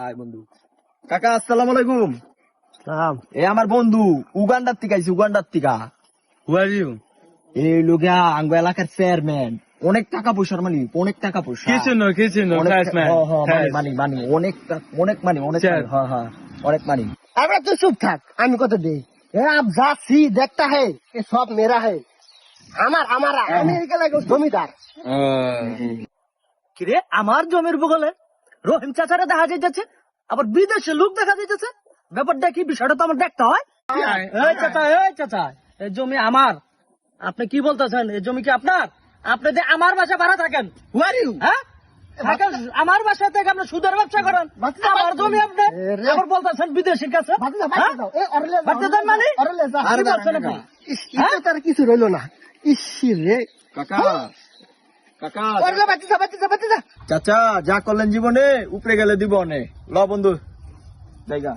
আয় বন্ধু। কাকা আসসালামু আলাইকুম। এ আমার বন্ধু উগান্ডার থেকে আইছি, উগান্ডার থেকে। Who are you? এই লোকিয়া আঙ্গ এলাকার চেয়ারম্যান, অনেক টাকা পয়সার মালিক, অনেক টাকা পয়সা। কিছু no, অনেক fast man. Fast. মানি অনেক অনেক মানি অনেক Sure. হ্যাঁ অনেক মানি। अबे तू चुप থাক, আমি কত দেই। अब जासी देखता है ये सब मेरा है। हमारा अमेरिका लगे जमीदार। কিরে আমার জমির বগলে রহিম চাচারা দেখা যাইতেছে, আবার বিদেশে লোক দেখা যাইতেছে। ব্যাপারটা কি, বিষয়টা তো আমার দেখতে হয়। এই চাচা এই জমি আমার। আপনি কি বলতেছেন? এই জমি কি আপনার? আপনি যে আমার বাসা ভাড়া থাকেন, হ্যাঁ থাকেন আমার বাসা থেকে আপনি সুদের ব্যবসা করেন, আমার জমি আপনি আবার বলতেছেন বিদেশের কাছে। হ্যাঁ? বাড়তে দেন মানে? কি বলছেন আপনি? ইস তার কিছু রইলো না। ইস রে কাকা কাকা ওরে বাচ্চা চাচা যা করলেন জীবনে উপরে গেলে দিব অনেক। ল বন্ধু জায়গা